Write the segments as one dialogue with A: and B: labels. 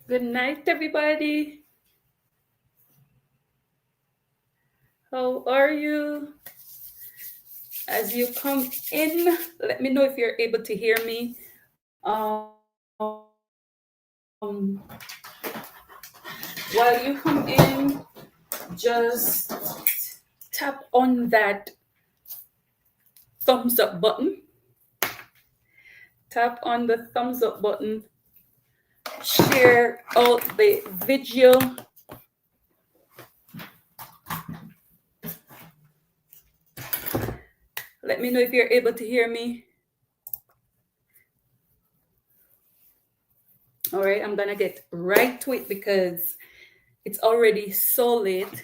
A: Good night, everybody. How are you? As you come in, let me know if you're able to hear me. While you come in, just tap on that thumbs up button. Tap on the thumbs up button. Share out the video. Let me know if you're able to hear me. All right, I'm gonna get right to it because it's already so late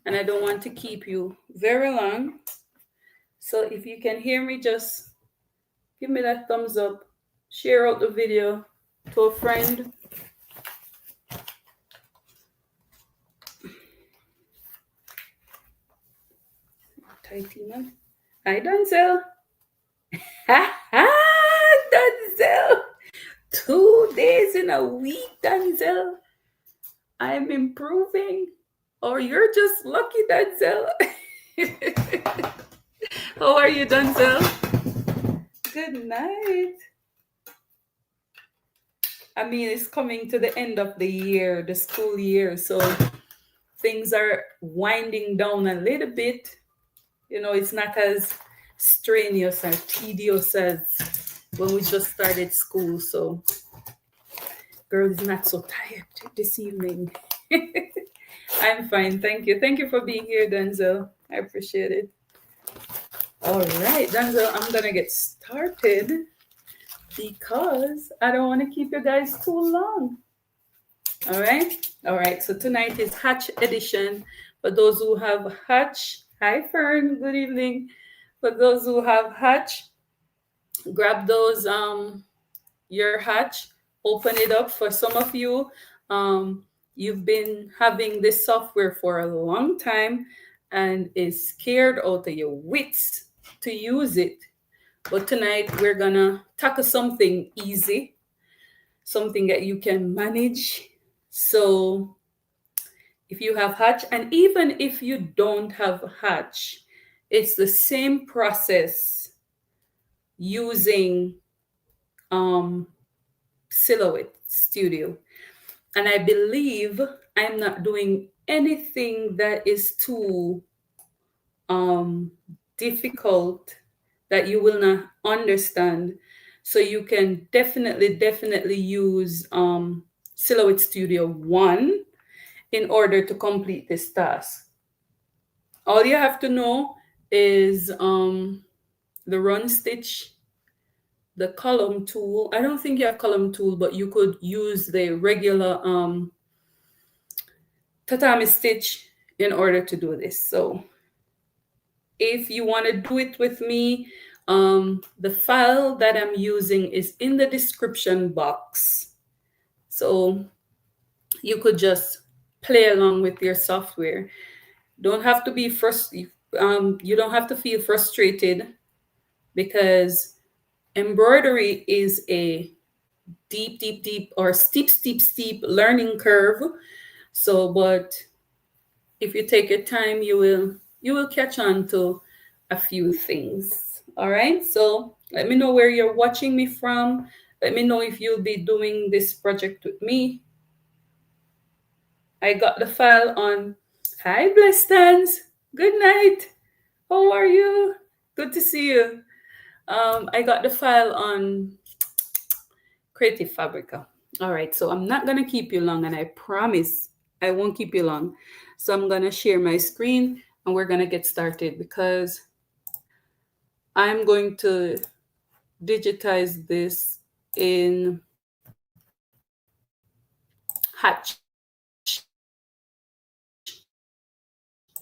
A: and I don't want to keep you very long. So if you can hear me, just give me that thumbs up, share out the video to a friend. Tighty man. Hi, Denzel. Ha ha, Denzel. 2 days in a week, Denzel. I'm improving. Or you're just lucky, Denzel. How are you, Denzel? Good night. I mean, it's coming to the end of the year, the school year, so things are winding down a little bit. You know, it's not as strenuous and tedious as when we just started school. So, girl is not so tired this evening. I'm fine, thank you. Thank you for being here, Denzel. I appreciate it. All right, Denzel, I'm gonna get started because I don't want to keep you guys too long. All right. So tonight is Hatch edition. For those who have Hatch, hi Fern, good evening. For those who have Hatch, grab those your Hatch, open it up. For some of you, you've been having this software for a long time and is scared out of your wits to use it. But tonight we're gonna tackle something easy, something that you can manage. So if you have Hatch, and even if you don't have Hatch, it's the same process using um, Silhouette Studio. And I believe I'm not doing anything that is too um, difficult that you will not understand. So you can definitely use Silhouette Studio 1 in order to complete this task. All you have to know is the run stitch, the column tool. I don't think you have column tool, but you could use the regular tatami stitch in order to do this. So if you want to do it with me, the file that I'm using is in the description box. So you could just play along with your software. Don't have to be you don't have to feel frustrated because embroidery is a deep or steep learning curve. So, but if you take your time, you will catch on to a few things. All right. So let me know where you're watching me from. Let me know if you'll be doing this project with me. I got the file on. Hi, Blessstans. Good night. How are you? Good to see you. I got the file on Creative Fabrica. All right, so I'm not gonna keep you long, and I promise I won't keep you long. So I'm gonna share my screen, and we're gonna get started because I'm going to digitize this in Hatch.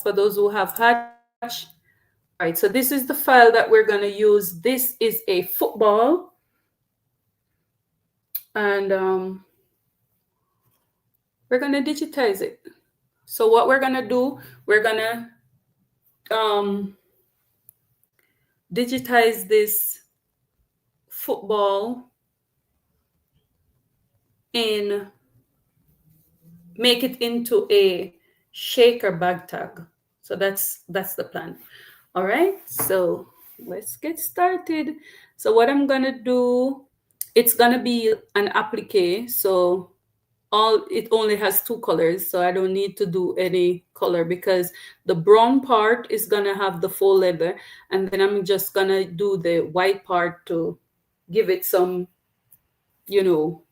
A: For those who have Hatch, all right. So this is the file that we're gonna use. This is a football, and we're gonna digitize it. So what we're gonna do, we're gonna digitize this football in make it into a shaker bag tag. So that's the plan. All right, so let's get started. So what I'm gonna do, it's gonna be an applique. So all it only has two colors, so I don't need to do any color because the brown part is gonna have the faux leather, and then I'm just gonna do the white part to give it some, you know,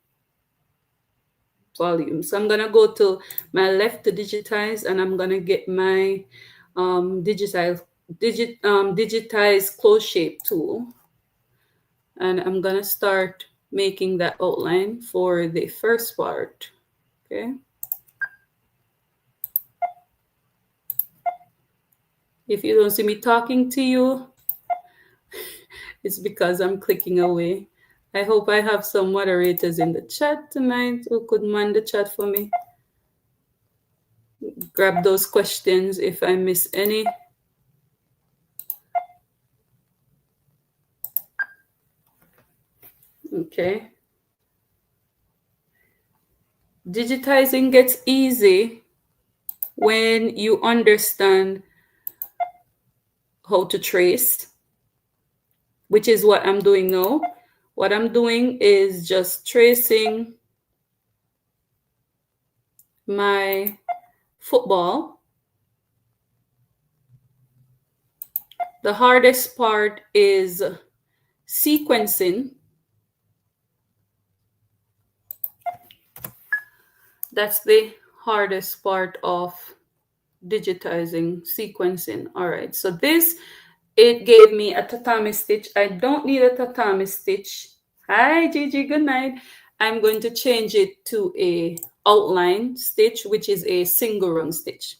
A: volume. So I'm gonna go to my left to digitize, and I'm gonna get my digitize close shape tool, and I'm gonna start making that outline for the first part. Okay. If you don't see me talking to you, it's because I'm clicking away. I hope I have some moderators in the chat tonight who could man the chat for me. Grab those questions if I miss any. Okay. Digitizing gets easy when you understand how to trace, which is what I'm doing now. What I'm doing is just tracing my football. The hardest part is sequencing. That's the hardest part of digitizing, sequencing. All right, so this, it gave me a tatami stitch. I don't need a tatami stitch. Hi, Gigi, good night. I'm going to change it to a outline stitch, which is a single run stitch.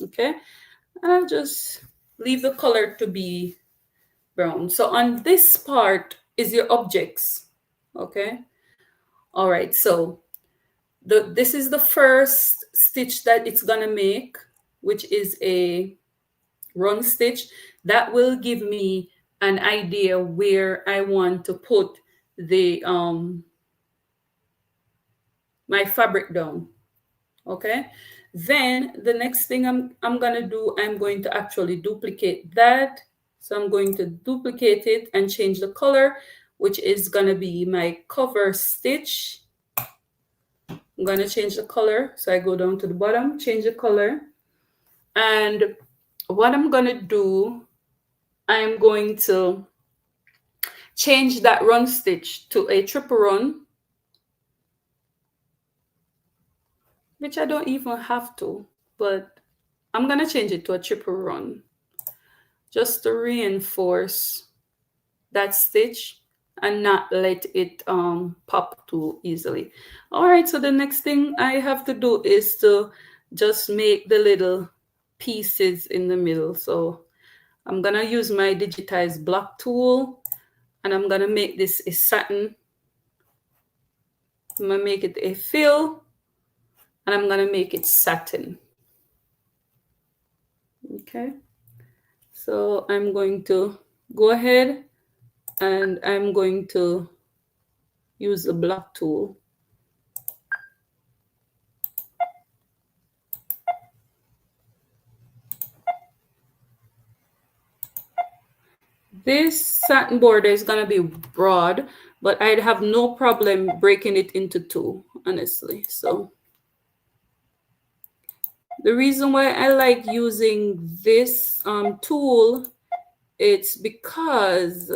A: Okay, and I'll just leave the color to be brown. So on this part is your objects. Okay, all right, so this is the first stitch that it's gonna make, which is a run stitch. That will give me an idea where I want to put the my fabric down. Okay, then the next thing I'm gonna do, I'm going to actually duplicate that. So I'm going to duplicate it and change the color, which is gonna be my cover stitch. I'm going to change the color. So I go down to the bottom, change the color. And what I'm going to do, I'm going to change that run stitch to a triple run, which I don't even have to, but I'm going to change it to a triple run just to reinforce that stitch and not let it pop too easily. All right, so the next thing I have to do is to just make the little pieces in the middle. So I'm gonna use my digitize block tool, and I'm gonna make this a satin. I'm gonna make it a fill, and I'm gonna make it satin. Okay, so I'm going to go ahead and I'm going to use the block tool. This satin border is going to be broad, but I'd have no problem breaking it into two, honestly. So the reason why I like using this tool, it's because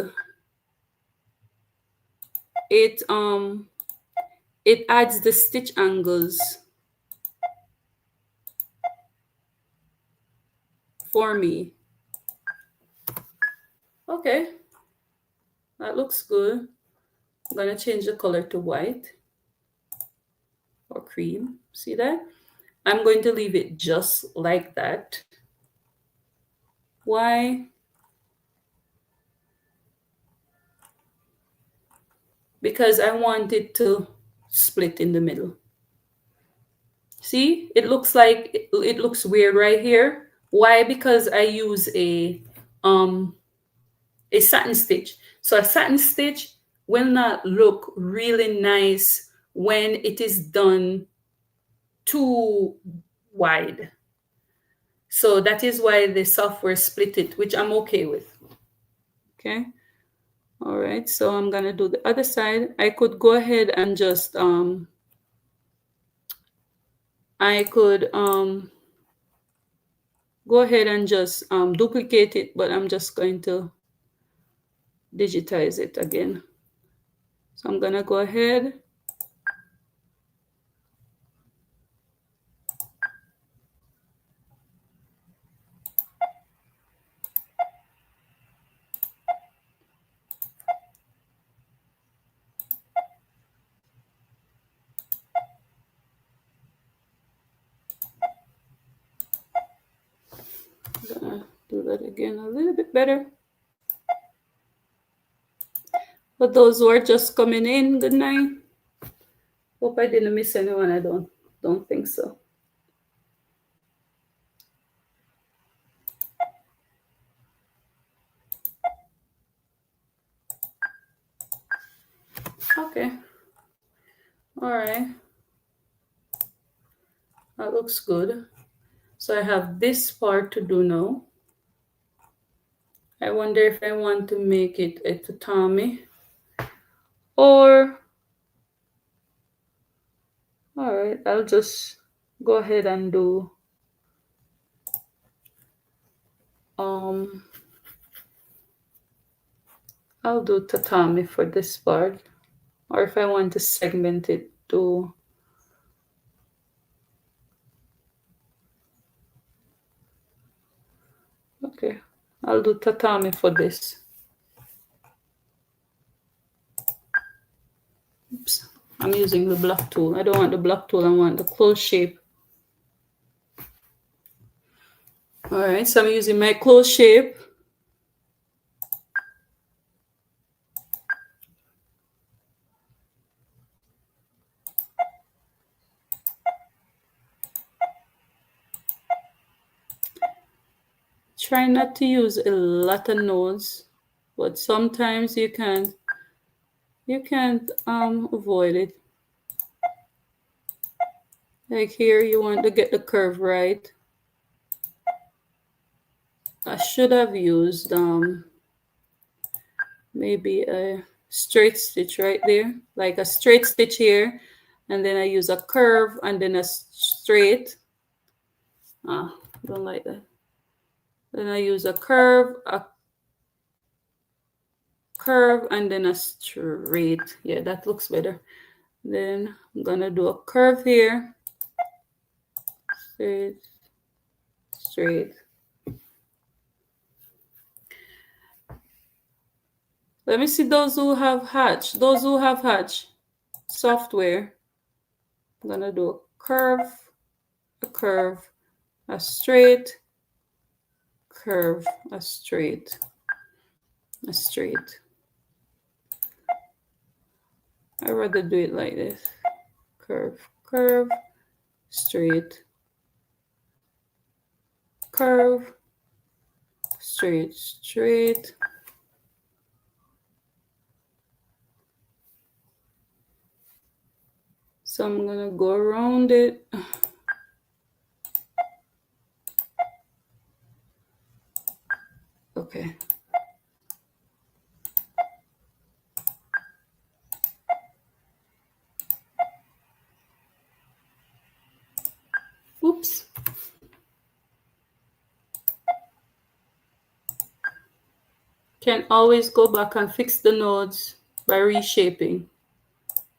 A: it adds the stitch angles for me. Okay, that looks good. I'm gonna change the color to white or cream. See that? I'm going to leave it just like that. Why? Because I want it to split in the middle. See, it looks like it looks weird right here. Why? Because I use a satin stitch. So a satin stitch will not look really nice when it is done too wide. So that is why the software split it, which I'm okay with. Okay. All right. So I'm going to do the other side. I could go ahead and just, go ahead and just duplicate it, but I'm just going to digitize it again. So I'm going to go ahead. I'm going to do that again a little bit better. For those who are just coming in, good night. Hope I didn't miss anyone. I don't think so. Okay. All right. That looks good. So I have this part to do now. I wonder if I want to make it a tatami or, all right, I'll just go ahead and do, I'll do tatami for this part. Or if I want to segment it to, okay, I'll do tatami for this. Oops, I'm using the block tool. I don't want the block tool, I want the closed shape. All right, so I'm using my closed shape. Try not to use a lot of nodes, but sometimes you can't avoid it. Like here, you want to get the curve right. I should have used maybe a straight stitch right there, like a straight stitch here, and then I use a curve and then a straight. Don't like that. Then I use a curve, and then a straight. Yeah, that looks better. Then I'm gonna do a curve here, straight, straight. Let me see those who have Hatch. Those who have Hatch software. I'm gonna do a curve, a straight, curve, a straight, a straight. I'd rather do it like this. Curve, curve, straight, curve, straight, straight. So I'm gonna go around it. Okay. Oops. Can always go back and fix the nodes by reshaping.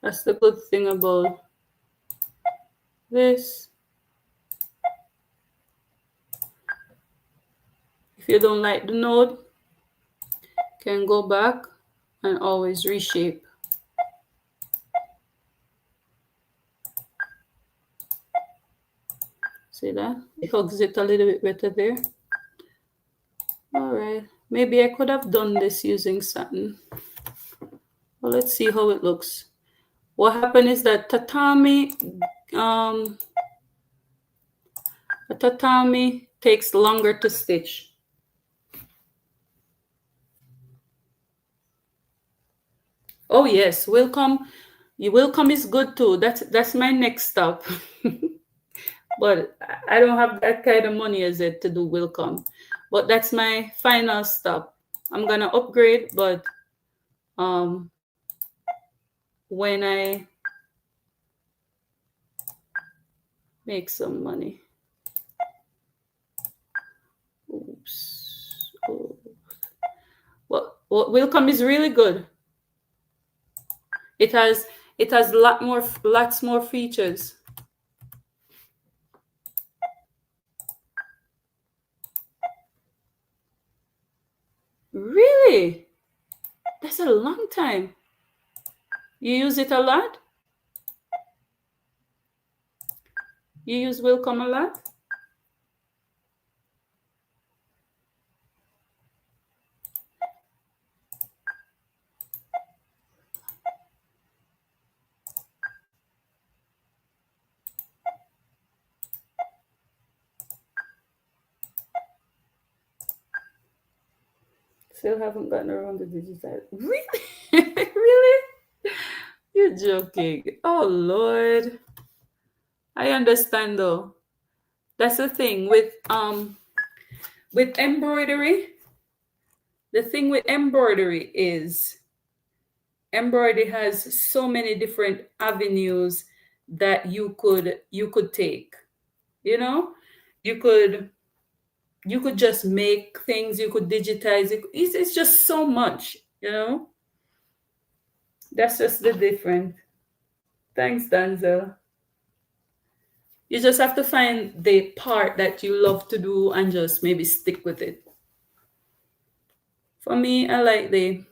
A: That's the good thing about this. If you don't like the node, you can go back and always reshape. See that? It hugs it a little bit better there. All right. Maybe I could have done this using satin. Well, let's see how it looks. What happened is that tatami takes longer to stitch. Oh yes, welcome. Welcome is good too. That's my next stop. but I don't have that kind of money as it to do Wilcom. But that's my final stop. I'm gonna upgrade, but um, when I make some money. Oops. Oh. Well, Wilcom is really good. It has lots more features. Really? That's a long time. You use it a lot? You use Wilcom a lot? Still haven't gotten around to digital. Really? Really? You're joking. Oh Lord. I understand though. That's the thing with embroidery. The thing with embroidery is embroidery has so many different avenues that you could take. You know? You could you could just make things, you could digitize it. It's just so much, you know? That's just the difference. Thanks, Danzel. You just have to find the part that you love to do and just maybe stick with it. For me, I like the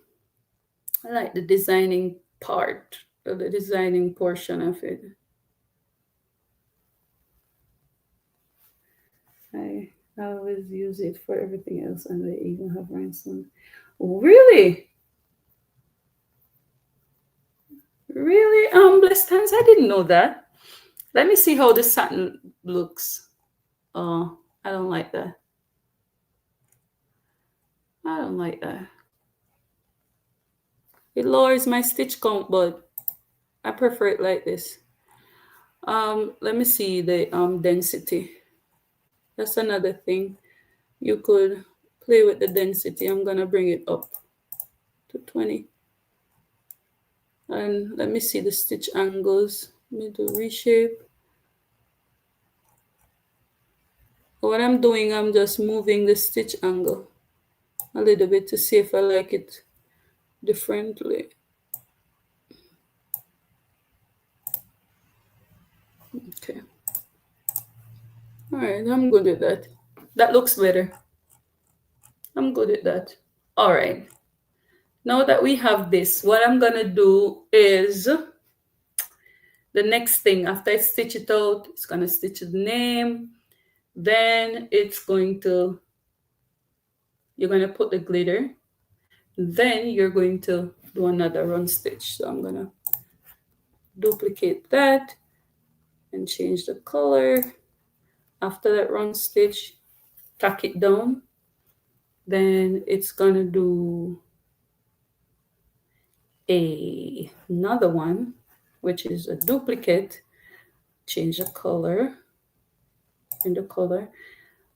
A: designing part, or the designing portion of it. I always use it for everything else, and I even have rhinestone. Really? Really? Blessed hands, I didn't know that. Let me see how the satin looks. Oh, I don't like that. I don't like that. It lowers my stitch count, but I prefer it like this. Let me see the density. That's another thing. You could play with the density. I'm gonna bring it up to 20. And let me see the stitch angles. Let me do reshape. What I'm doing, I'm just moving the stitch angle a little bit to see if I like it differently. Okay. All right, I'm good with that. That looks better. I'm good at that. All right. Now that we have this, what I'm gonna do is the next thing after I stitch it out, it's gonna stitch the name. Then you're gonna put the glitter. Then you're going to do another run stitch. So I'm gonna duplicate that and change the color. After that run stitch, tack it down. Then it's gonna do another one, which is a duplicate. Change the color in the color,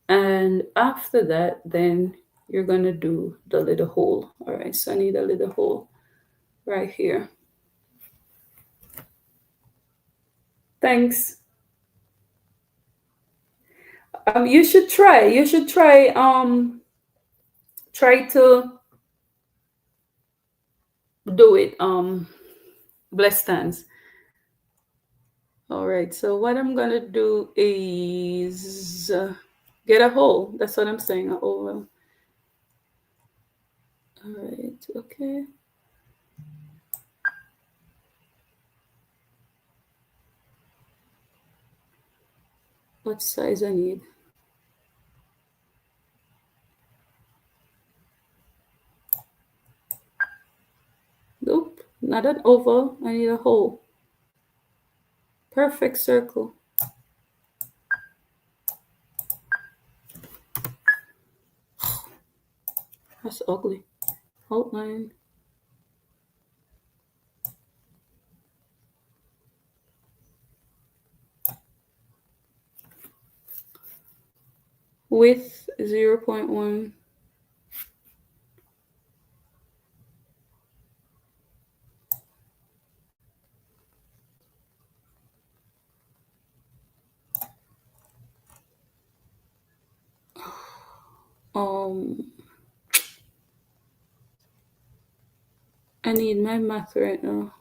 A: and after that, then you're gonna do the little hole. All right, so I need a little hole right here. Thanks. You should try to do it, blessed hands. All right, so what I'm gonna do is get a hole. That's what I'm saying, a hole. All right, okay. What size I need? Nope, not an oval. I need a hole. Perfect circle. That's ugly. Outline. Width 0.1. Um, I need my math right now.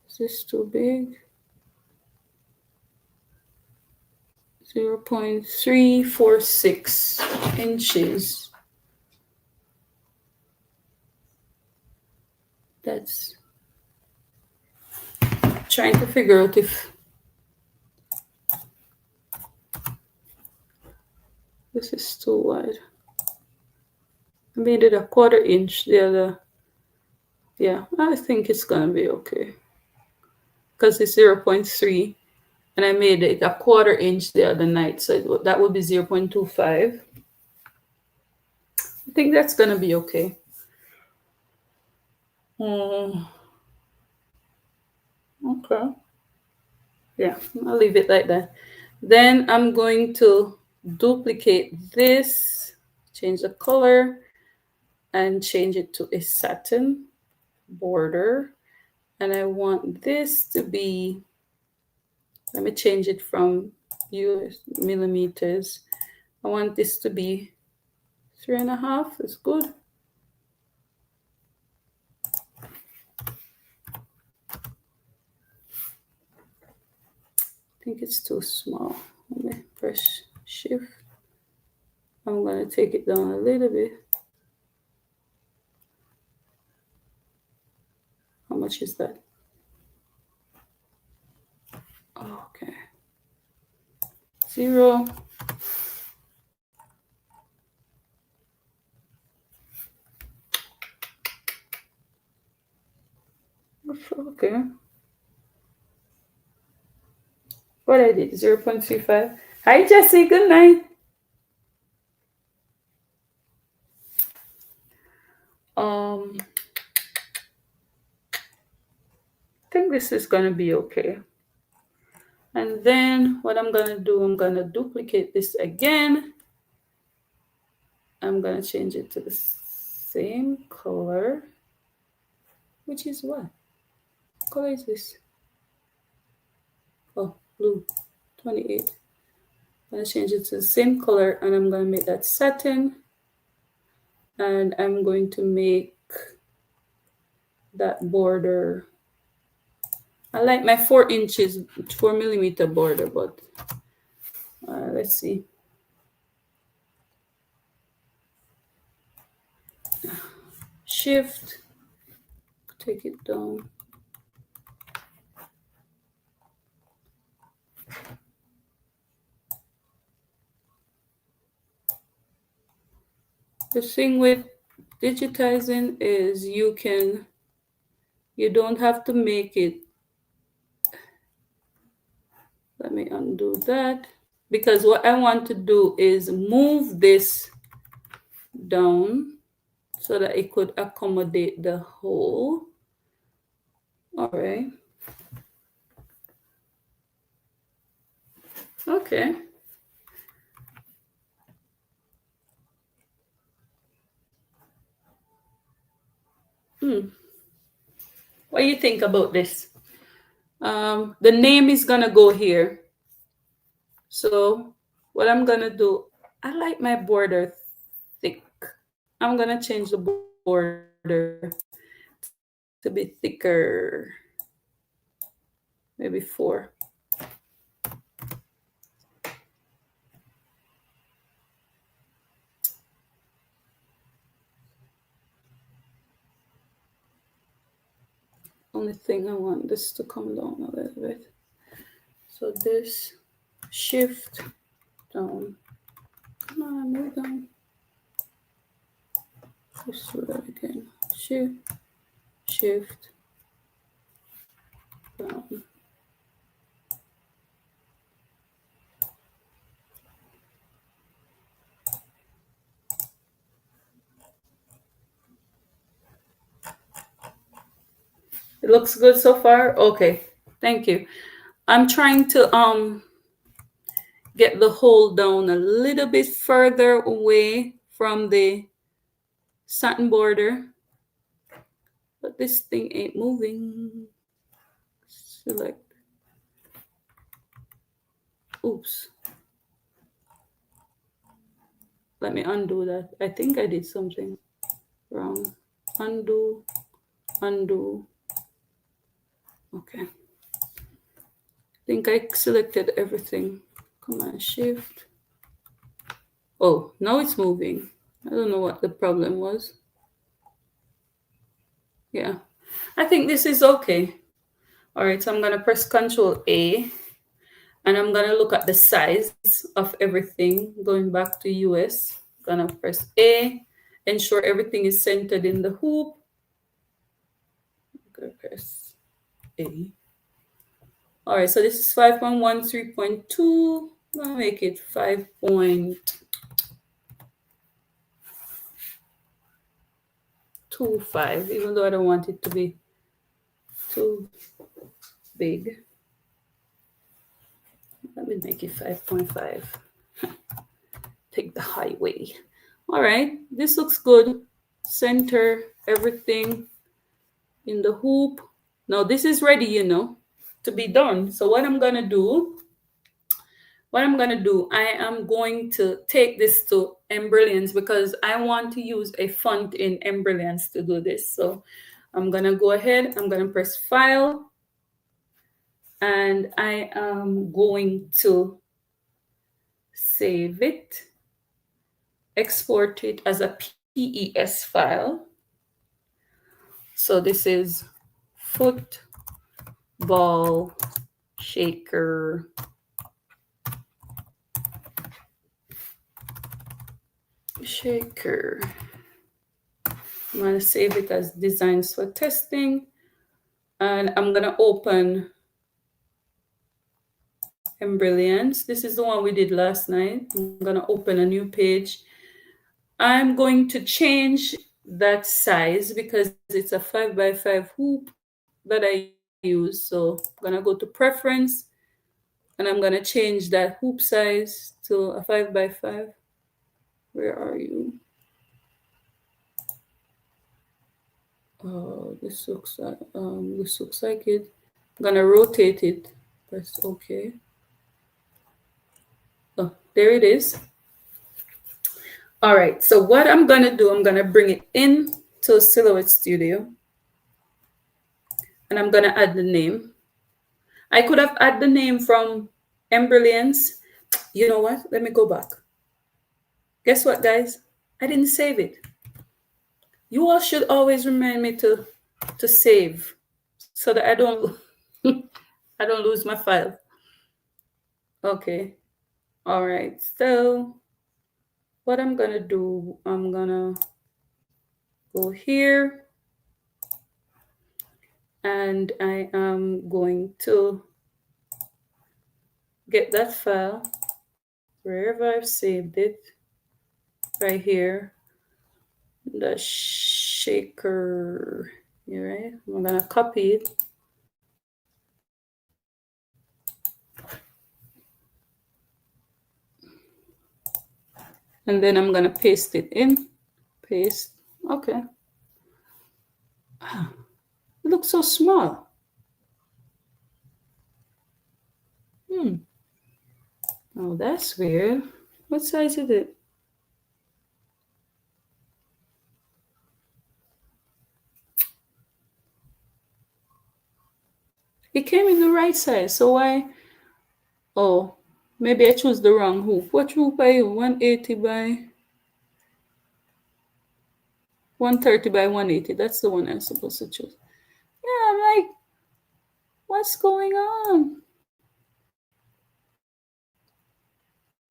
A: Is this too big? 0.346 inches. That's trying to figure out if this is too wide. I made it a 1/4 inch the other. Yeah, I think it's gonna be okay. Because it's 0.3 and I made it a 1/4 inch the other night. So that would be 0.25. I think that's gonna be okay. Okay. Yeah, I'll leave it like that. Then I'm going to duplicate this, change the color, and change it to a satin border. And I want this to be, let me change it from US millimeters. I want this to be 3.5. It's good. I think it's too small. Let me press shift. I'm going to take it down a little bit. How much is that? Okay. 0. Okay. What I did, 0.35. Hi, Jesse. Good night. I think this is going to be okay. And then what I'm going to do, I'm going to duplicate this again. I'm going to change it to the same color, which is what? What color is this? Oh, blue, 28. I'm going to change it to the same color, and I'm going to make that satin. And I'm going to make that border. I like my 4 inches, 4 millimeter border, but let's see. Shift, take it down. The thing with digitizing is you don't have to make it. Let me undo that, because what I want to do is move this down so that it could accommodate the hole. All right. Okay. What do you think about this? The name is gonna go here. So what I'm gonna do, I like my border thick. I'm gonna change the border to be thicker, maybe 4. Only thing, I want this to come down a little bit. So this, shift down. Come on, move down. Let's do that again. Shift down. It looks good so far. Okay, thank you. I'm trying to get the hole down a little bit further away from the satin border. But this thing ain't moving. Select. Oops. Let me undo that. I think I did something wrong. Undo, undo. Okay. I think I selected everything. Command Shift. Oh, now it's moving. I don't know what the problem was. Yeah, I think this is okay. All right, so I'm gonna press Control A, and I'm gonna look at the size of everything. Going back to US, gonna press A, ensure everything is centered in the hoop. I'm gonna press A. All right, so this is 5.1, 3.2. I'm gonna make it 5.25, even though I don't want it to be too big. Let me make it 5.5. Take the highway. All right, this looks good. Center everything in the hoop. Now this is ready, you know, to be done. So what I'm gonna do, I am going to take this to Embrilliance because I want to use a font in Embrilliance to do this. So I'm gonna go ahead, I'm gonna press File, and I am going to save it, export it as a PES file. So this is football shaker I'm going to save it as designs for testing, and I'm going to open Embrilliance. This is the one we did last night. I'm going to open a new page. I'm going to change that size because it's a 5x5 hoop that I use. So I'm going to go to preference, and I'm going to change that hoop size to a 5x5. Where are you? Oh, this looks like it. I'm gonna rotate it. Press OK. Oh, there it is. All right. So what I'm gonna do, I'm gonna bring it in to Silhouette Studio, and I'm gonna add the name. I could have added the name from Embrilliance. You know what? Let me go back. Guess what, guys? I didn't save it. You all should always remind me to save so that I don't I don't lose my file. Okay. All right. So what I'm gonna do, I'm gonna go here, and I am going to get that file wherever I've saved it, right here, the shaker. Here, right? I'm gonna copy it. And then I'm gonna paste it in. Paste. Okay. It looks so small. Oh, that's weird. What size is it? It came in the right size, so why? Oh, maybe I chose the wrong hoop. What hoop are you? 180 by 130 by 180. That's the one I'm supposed to choose. Yeah, I'm like, what's going on?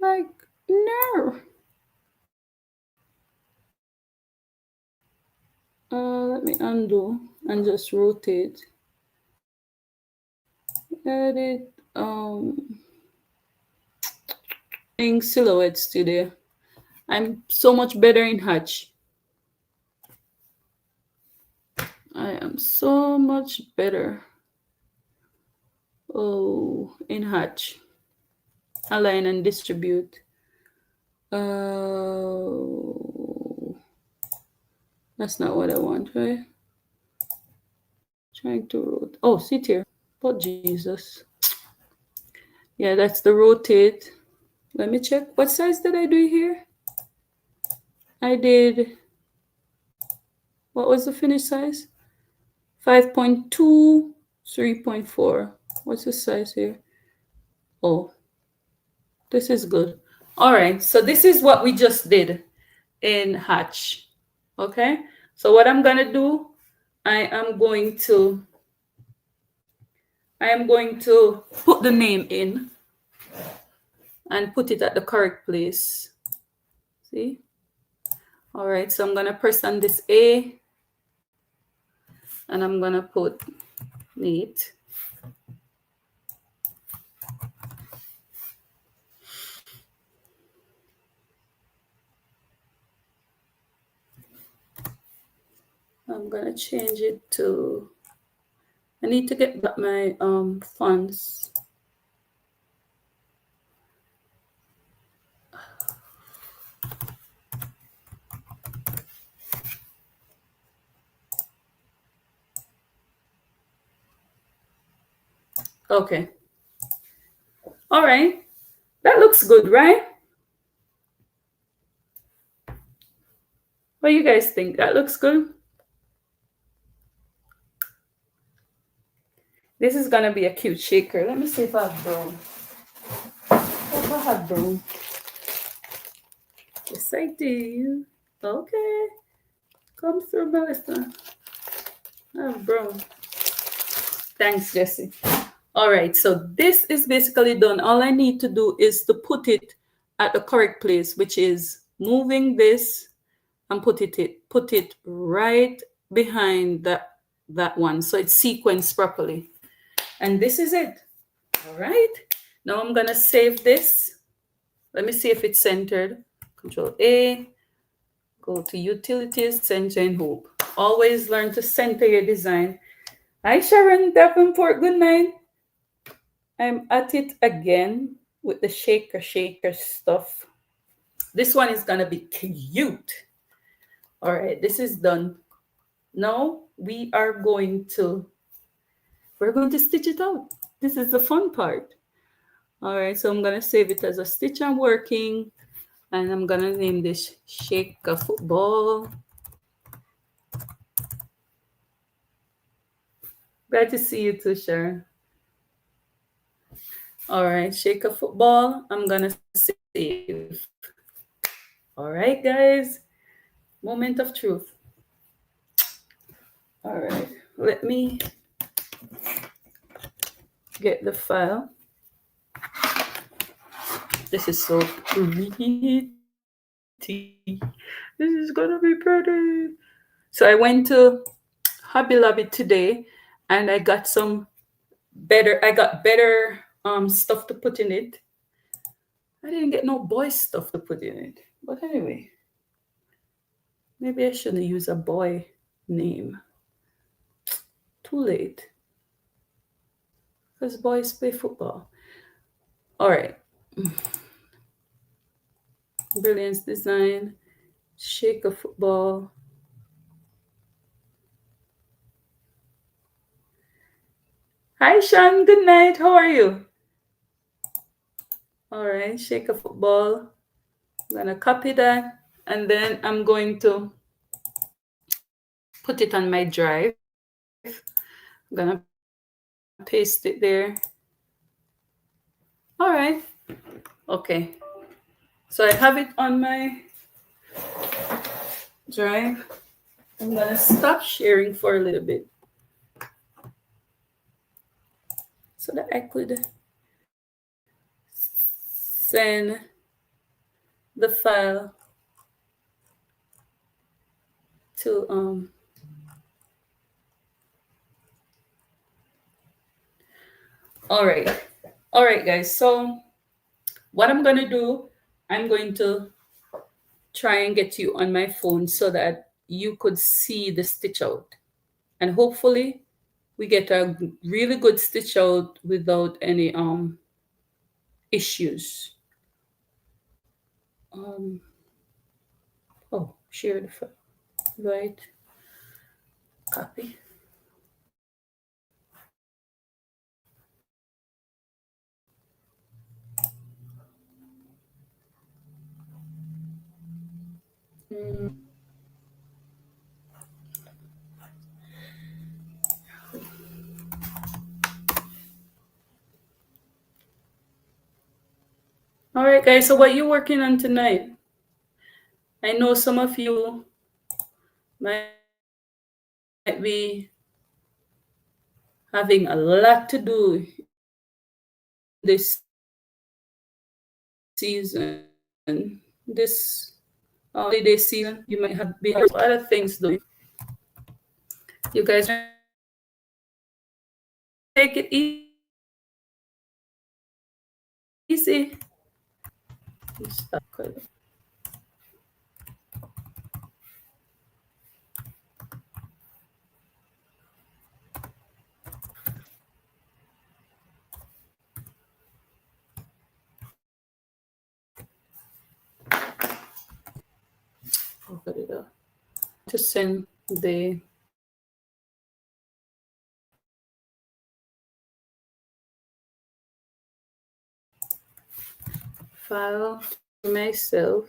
A: Like, no. Let me undo and just rotate. Edit. In Silhouette Studio. I'm so much better in Hatch. I am so much better. Oh, in Hatch. Align and distribute. That's not what I want, right? Trying to rotate. Oh, sit here. Oh, Jesus. Yeah, that's the rotate. Let me check. What size did I do here? I did, what was the finish size? 5.2, 3.4. What's the size here? Oh, this is good. All right, so this is what we just did in Hatch. Okay, so what I'm gonna do, I am going to put the name in and put it at the correct place. See? All right, so I'm gonna press on this A and I'm gonna put neat. I'm gonna change it to, I need to get back my fonts. Okay. All right. That looks good, right? What do you guys think? That looks good? This is gonna be a cute shaker. Let me see if I have brown. If I have brown. Yes, I do. Okay. Come through, Melissa. I have brown. Thanks, Jesse. All right, so this is basically done. All I need to do is to put it at the correct place, which is moving this and put it right behind that one, so it's sequenced properly. And this is it. All right. Now I'm gonna save this. Let me see if it's centered. Control A. Go to Utilities, Center and Hope. Always learn to center your design. Hi, Sharon Davenport. Good night. I'm at it again with the shaker stuff. This one is gonna be cute. All right, this is done. Now we're going to stitch it out. This is the fun part. All right, so I'm gonna save it as a stitch I'm working, and I'm gonna name this Shaker Football. Glad to see you too, Sharon. All right, Shaker Football. I'm gonna save. All right, guys. Moment of truth. All right, let me get the file. This is so pretty. This is gonna be pretty. So I went to Hobby Lobby today, and I got better stuff to put in it. I didn't get no boy stuff to put in it, but anyway, maybe I shouldn't use a boy name. Too late, because boys play football. All right. Brilliance Design, Shaker Football. Hi, Sean. Good night. How are you? All right, Shaker Football. I'm going to copy that, and then I'm going to put it on my drive. I'm going to paste it there. All right. Okay. So I have it on my drive. I'm going to stop sharing for a little bit so that I could send the file to all right guys, so what I'm gonna do, I'm going to try and get you on my phone so that you could see the stitch out, and hopefully we get a really good stitch out without any issues. Oh, share the file. Right. Copy. Mm. All right, guys. So what you working on tonight? I know some of you might be having a lot to do this season. This holiday season, you might have be having other things doing. You guys take it easy. Stop. Cut it out. To send the file to myself.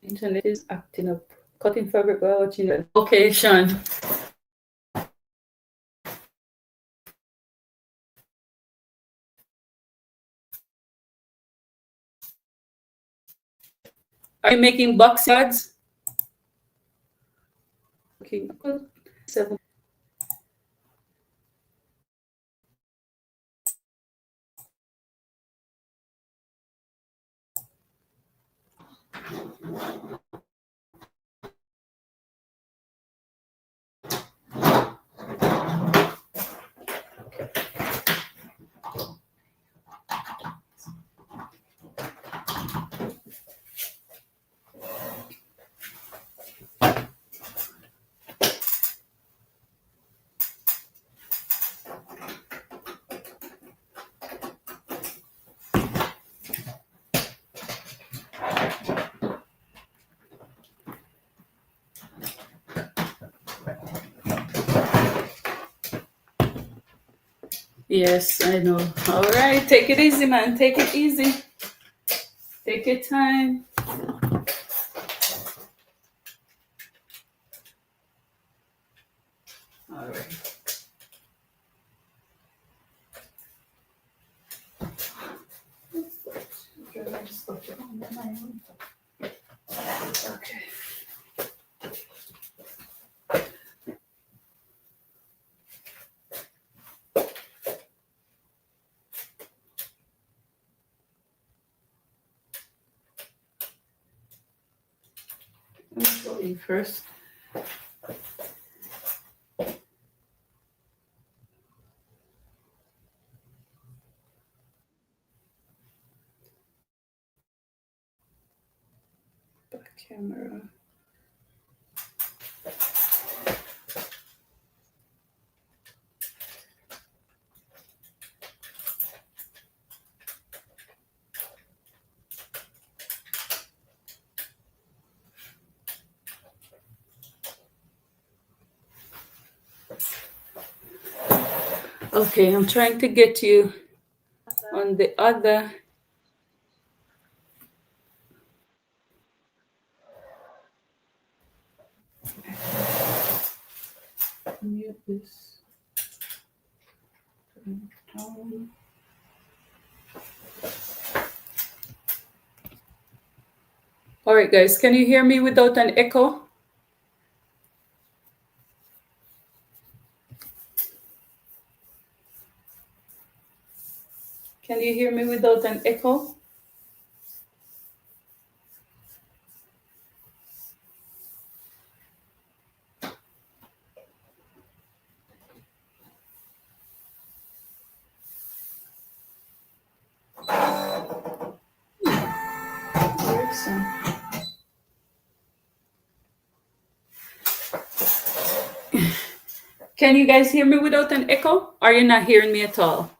A: Internet is acting up. Cutting fabric while watching the location. Are you making box yards? Okay, 7. Yes, I know. All right, take it easy, man. Take it easy. Take your time. All right. Okay. Let's go in first. Back camera. Okay, I'm trying to get you on the other. Mute this. All right, guys, can you hear me without an echo? Can you hear me without an echo? Can you guys hear me without an echo? Or you're not hearing me at all?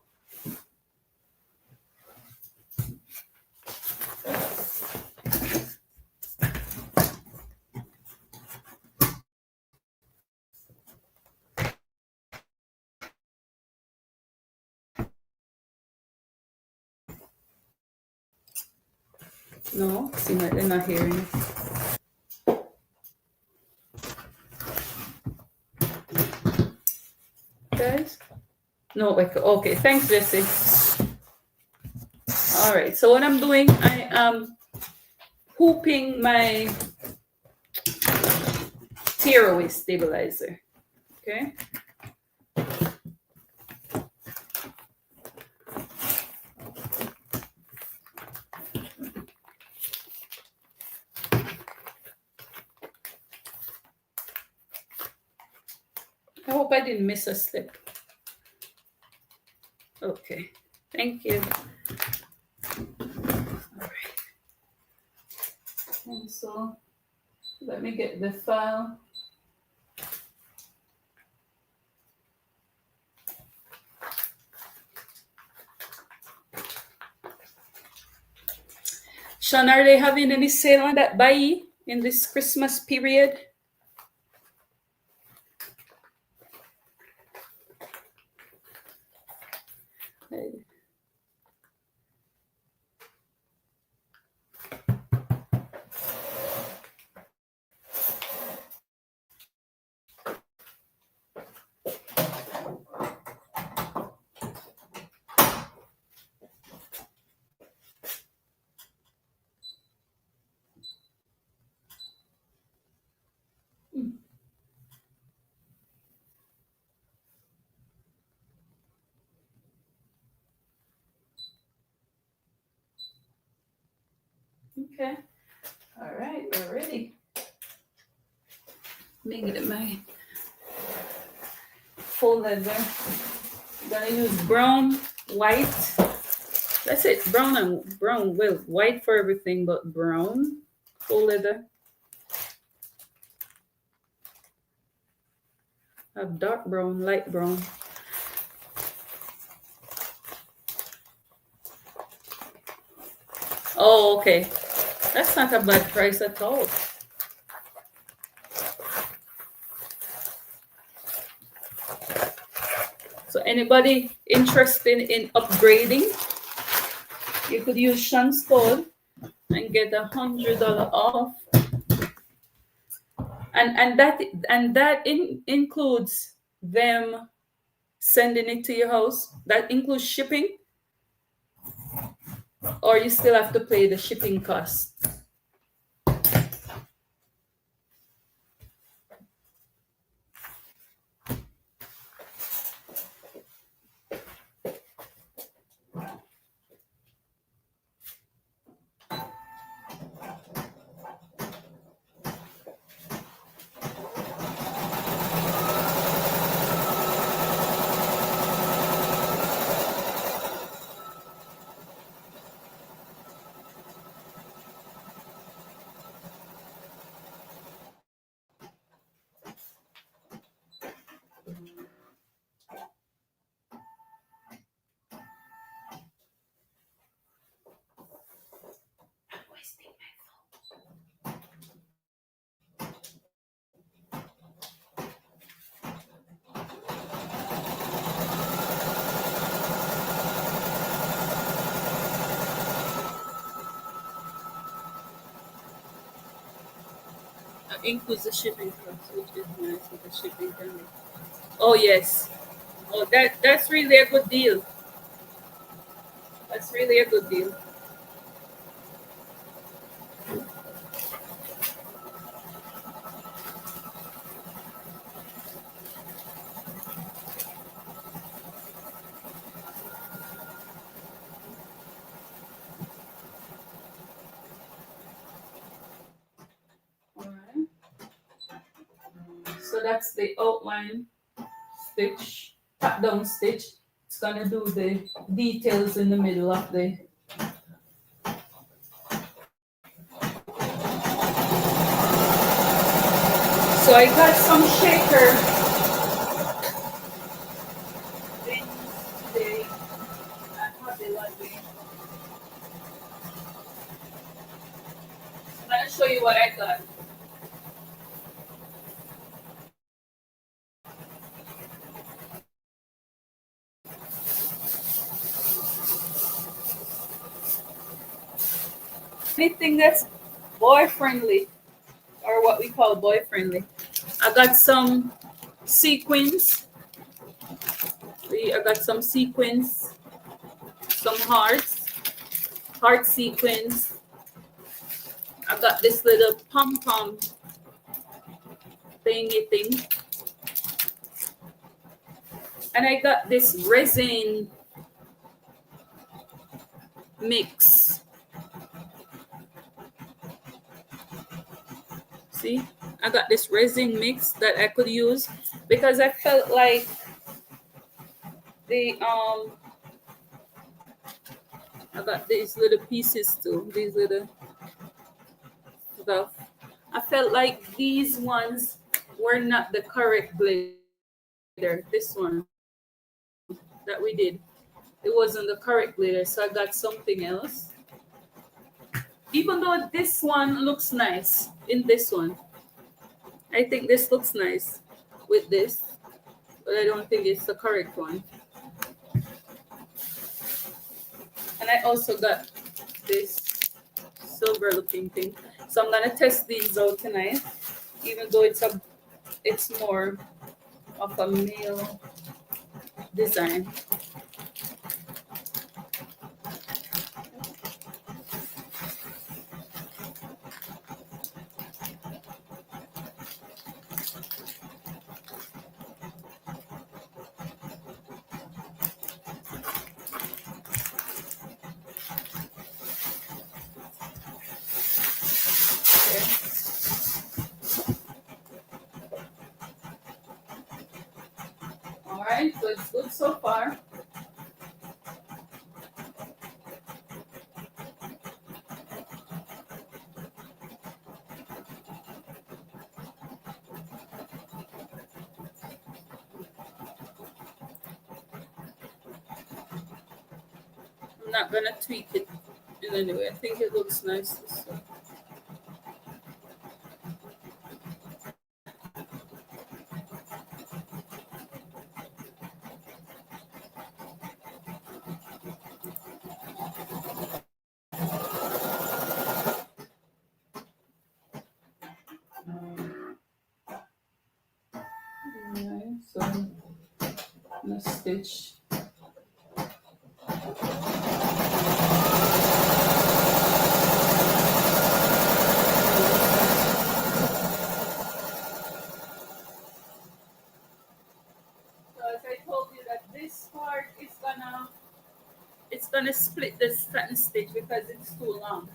A: No, seems like they're not hearing me. Guys? No echo. Okay, thanks, Jesse. All right, so what I'm doing, I am hooping my tearaway stabilizer. Okay. I hope I didn't miss a step. Okay, thank you. All right. And so let me get the file. Sean, are they having any sale on that buy in this Christmas period? Okay. All right, we're ready. Let me get my full leather. I'm gonna use brown, white. That's it. Brown and brown. Well, white for everything, but brown. Full leather. I have dark brown, light brown. Oh, okay. That's not a bad price at all. So anybody interested in upgrading, you could use Sean's code and get $100 off. And that includes them sending it to your house. That includes shipping, or you still have to pay the shipping cost. Includes the shipping cost, which is nice with the shipping company. Oh yes. Oh, that's really a good deal. That's really a good deal. All right. So that's the outline stitch, pat down stitch. It's gonna do the details in the middle of the. So I got some shaker. anything that's boy friendly, or what we call boy friendly. I got some sequins. See, I got some sequins, some hearts, heart sequins. I got this little pom pom thingy thing, and I got this resin mix. See, I got this resin mix that I could use because I felt like the I got these little pieces too, these little stuff. I felt like these ones were not the correct glitter. This one that we did, it wasn't the correct glitter, so I got something else. Even though this one looks nice in this one, I think this looks nice with this, but I don't think it's the correct one. And I also got this silver looking thing. So I'm gonna test these out tonight, even though it's more of a male design. Okay. All right, so it's good so far. I'm not gonna tweak it in any way. I think it looks nice. So. Alright, so I'm gonna stitch. So as I told you that this part is gonna split the satin stitch because it's too long.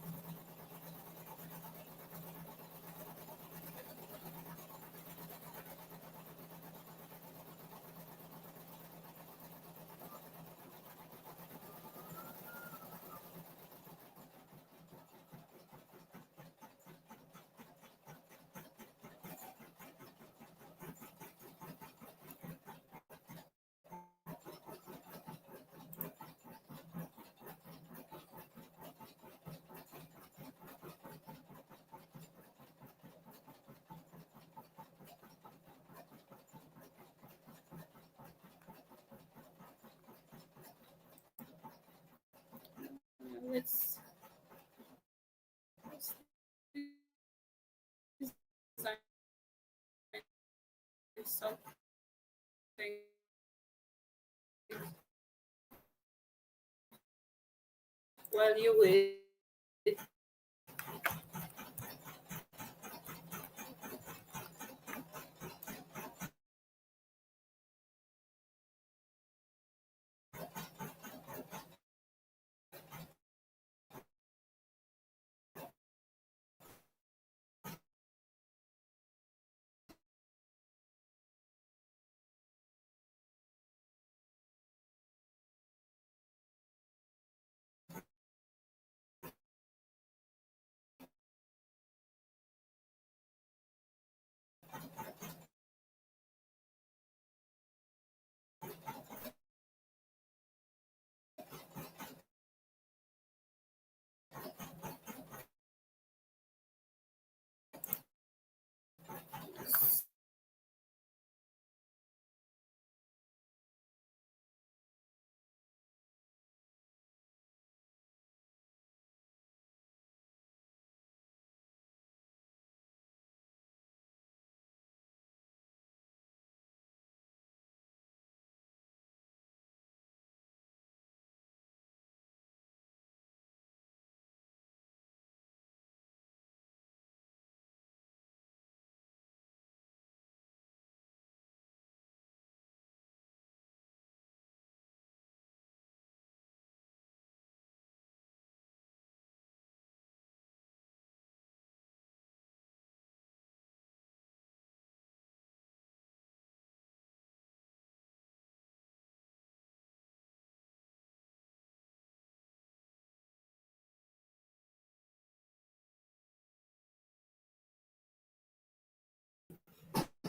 A: Let's design something while you wait.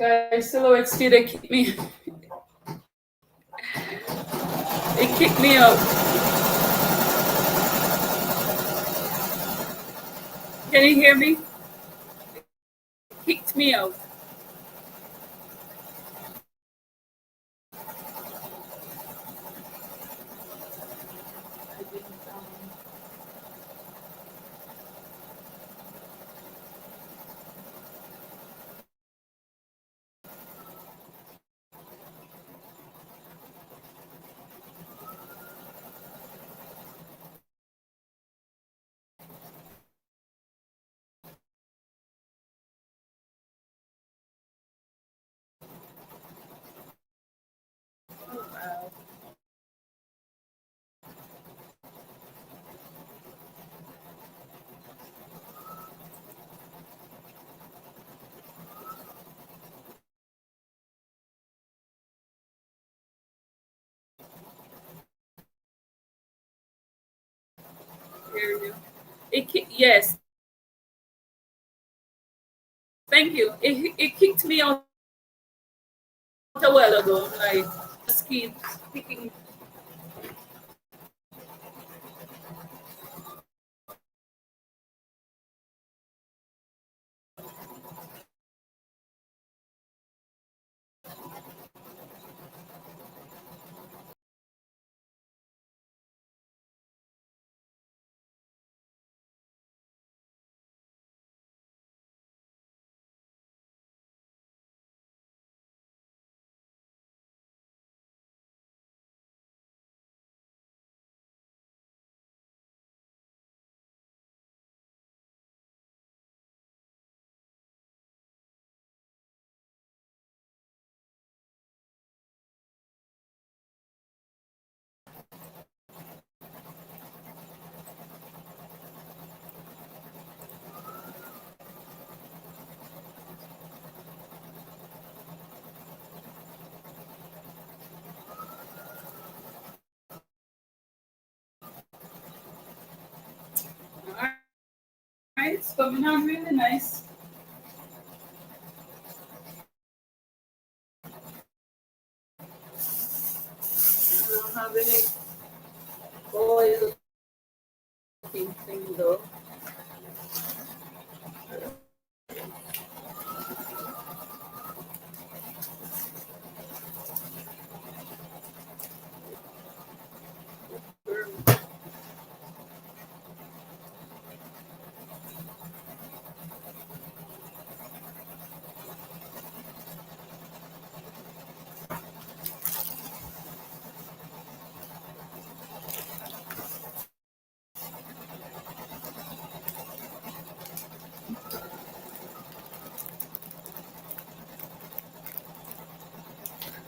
A: Guys, Silhouette Studio kicked me. It kicked me out. Can you hear me? It kicked me out. I didn't, oh, wow. Hear you. Yes, thank you. It kicked me out a while ago. Like, just keep kicking. All right, it's coming out really nice. I don't have any oil looking thing though.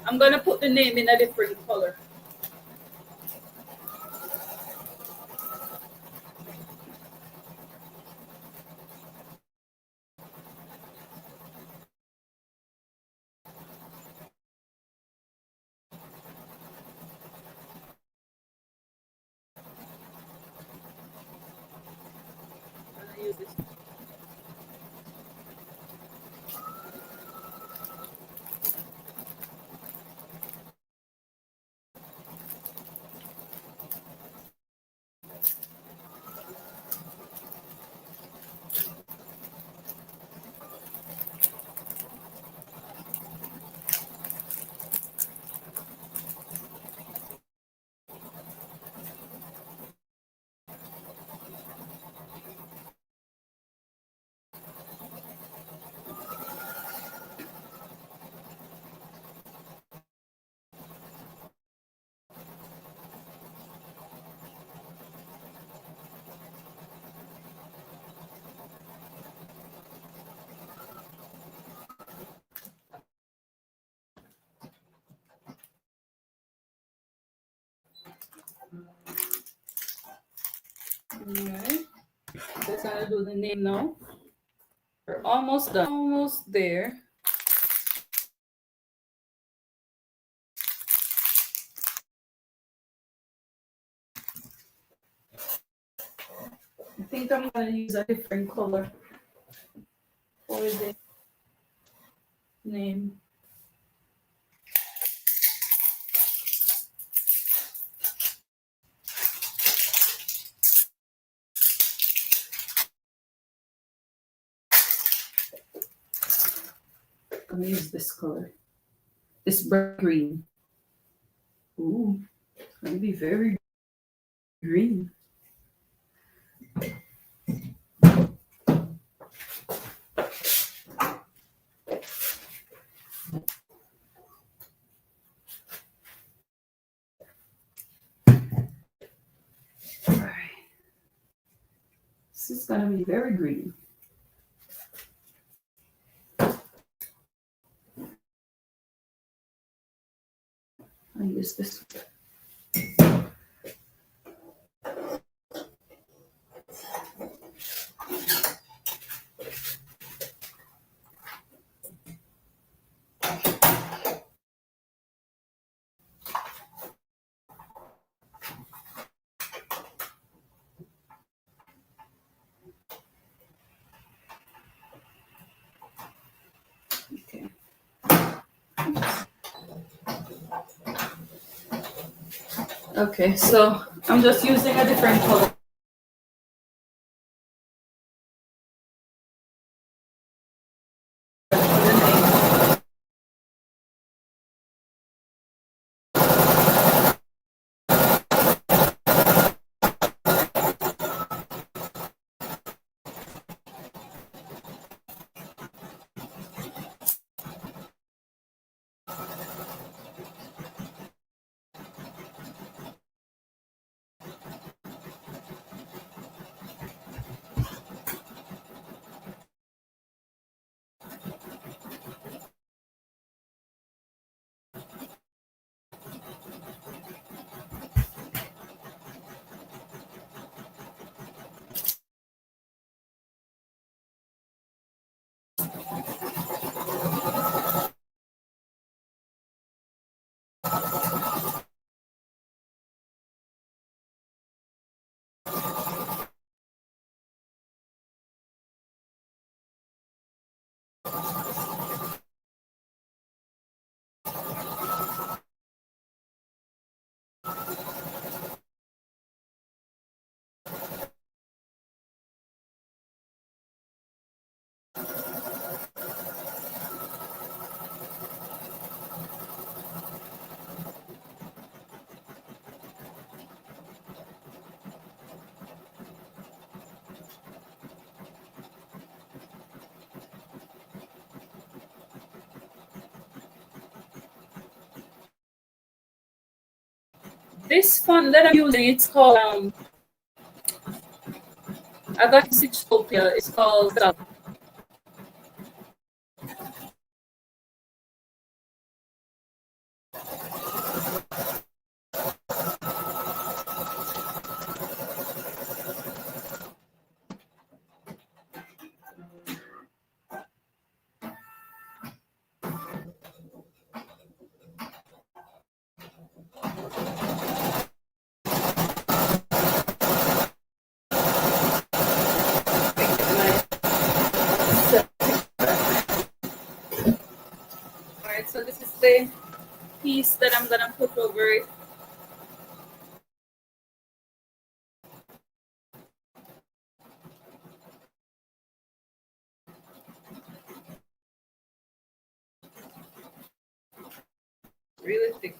A: I'm gonna put the name in a different color. I'm gonna use this. Alright, just gonna do the name now. We're almost done. Almost there. I think I'm gonna use a different color for this. name. I'm gonna use this color. This bright green. Ooh, it's gonna be very green. All right. This is gonna be very green. I use this. Okay. Okay, so I'm just using a different color. This font that I'm using, it's called I got this Utopia. It's called Alright, so this is the piece that I'm gonna put over it. Really thick.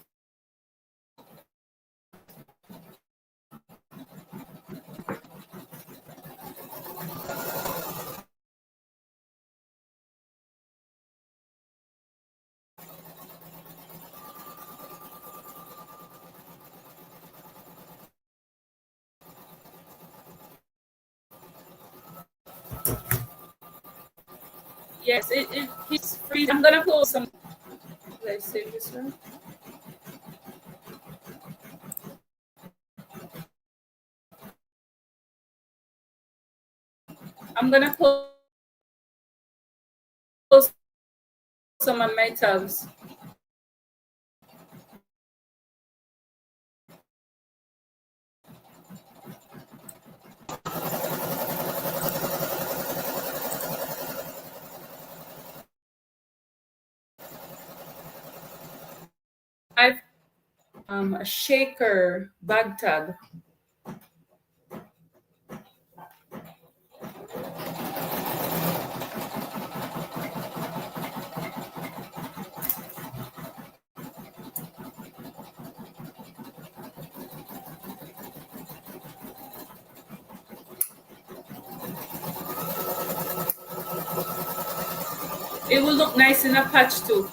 A: Yes, it keeps freezing. I'm gonna close some. Let's see this one. I'm gonna close some of my tabs. I've a shaker bag tag. It will look nice in a patch too.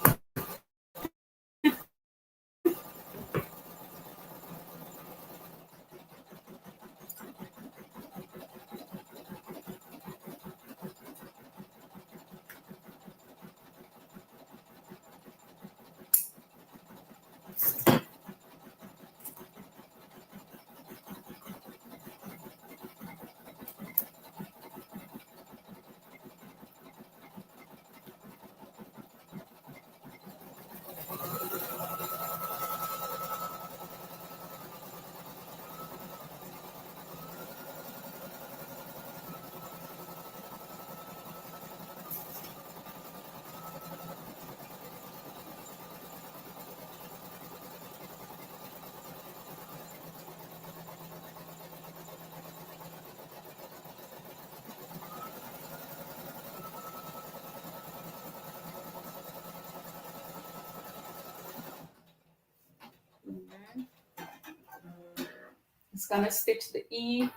A: It's gonna stitch the E.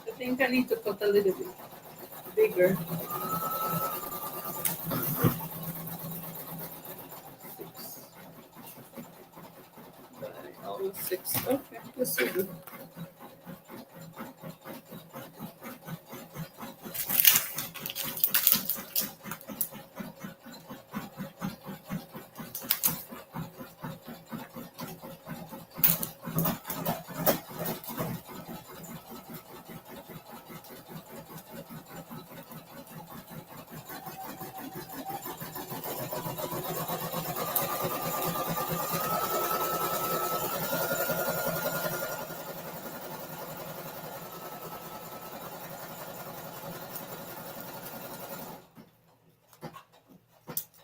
A: I think I need to cut a little bit bigger. 6. Okay, this will do.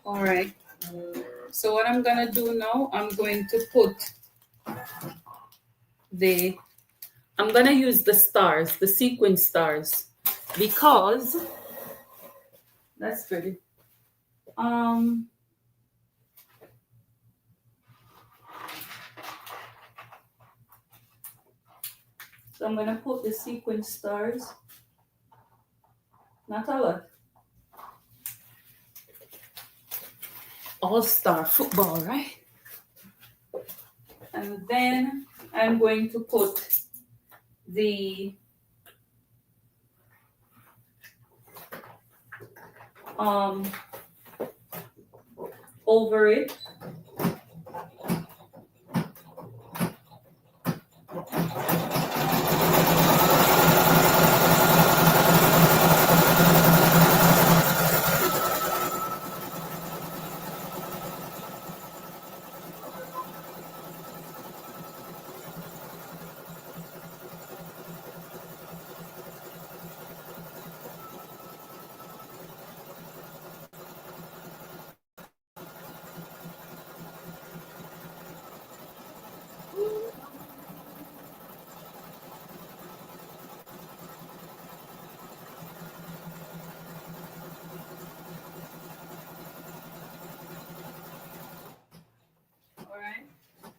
A: All right. So what I'm gonna do now, I'm going to put I'm gonna use the stars, the sequin stars, because that's pretty. So I'm gonna put the sequin stars, not a lot. All-star football, right? And then I'm going to put the over it.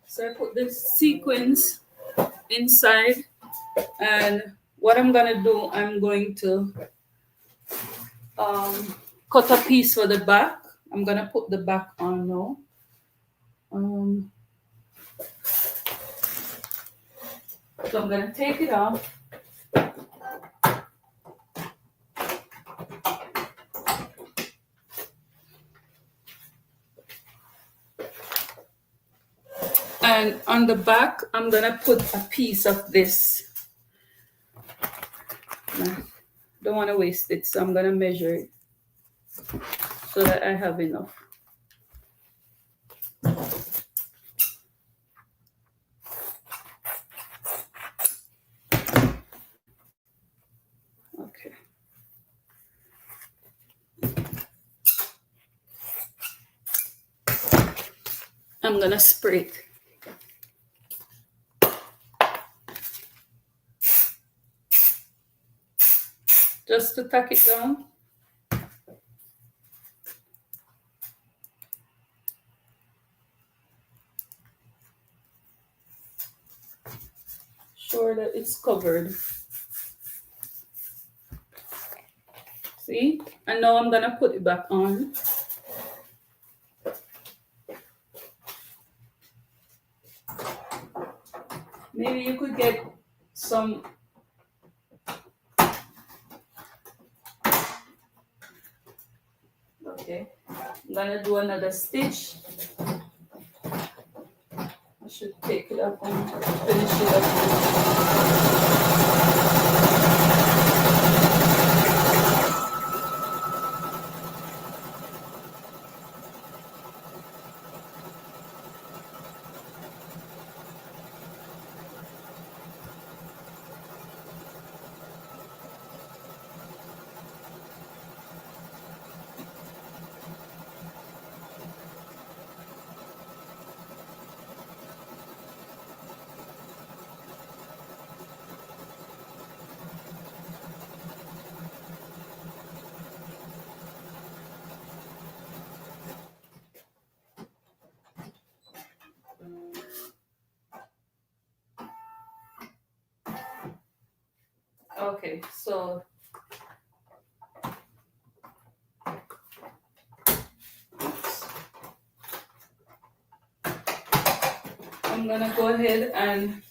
A: So I put the sequins inside, and what I'm gonna do, I'm going to cut a piece for the back, I'm gonna put the back on now. So I'm gonna take it off. And on the back, I'm gonna put a piece of this. Don't want to waste it, so I'm gonna measure it so that I have enough. Okay. I'm gonna spray it. Just to tack it down. Sure that it's covered. See? And now I'm gonna put it back on. Maybe you could get some okay. I'm gonna do another stitch. I should take it up and finish it up. Okay, so I'm gonna go ahead and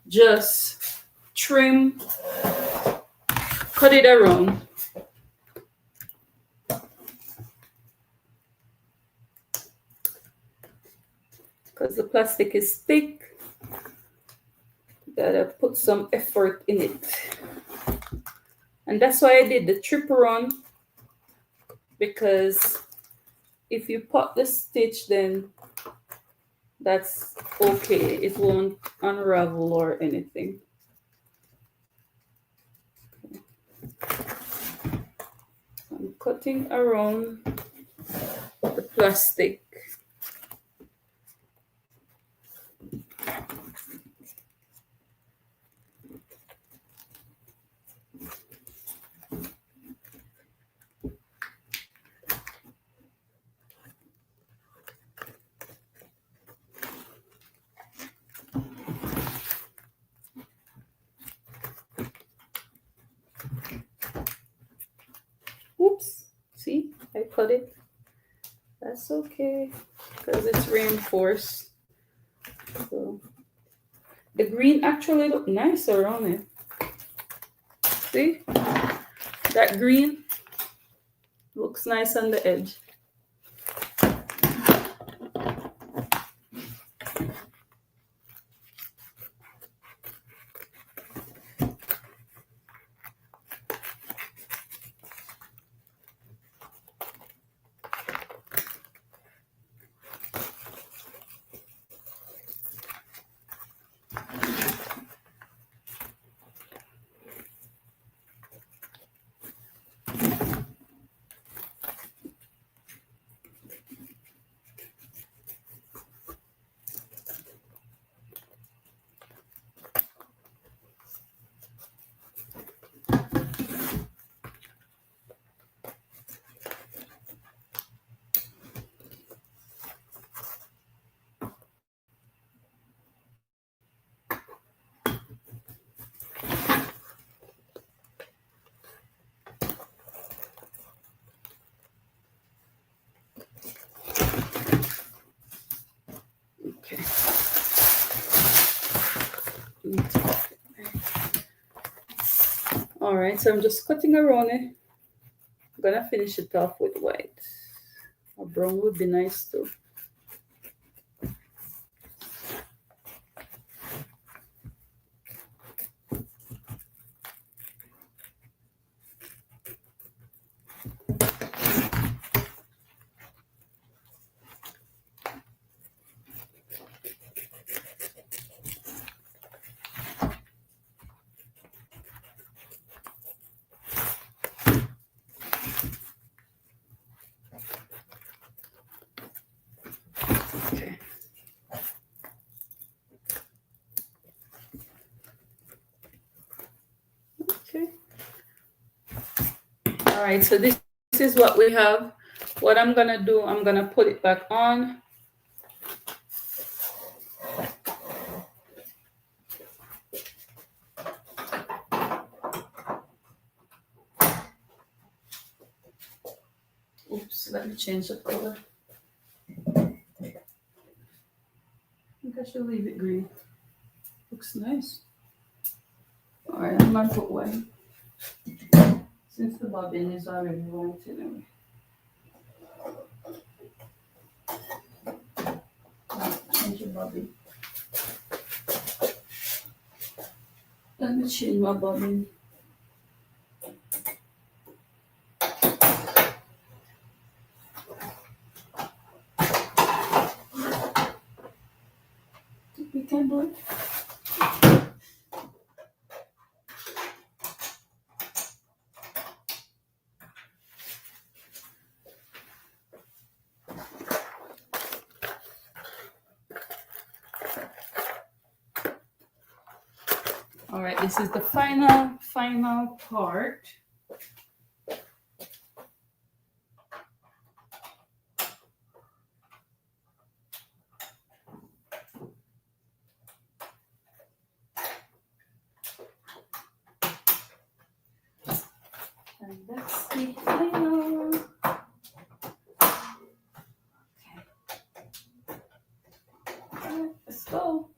A: just trim, cut it around. Because the plastic is thick, gotta put some effort in it. And that's why I did the trip run, because if you pop the stitch, then that's okay. It won't unravel or anything. I'm cutting around the plastic. Oops, see, I cut it. That's okay, because it's reinforced. So the green actually look nicer on it. See, that green looks nice on the edge. All right, so I'm just cutting around it. I'm gonna finish it off with white. A brown would be nice too. Okay. Okay. All right, so this is what we have. What I'm gonna do, I'm gonna put it back on. Oops, let me change the color. I think I should leave it green. Looks nice. All right, I'm gonna put white. Since the bobbin is already white anyway. Change your bobbin. Let me change my bobbin. We can do it. All right, this is the final part. And that's the final. Okay. All right, let's go.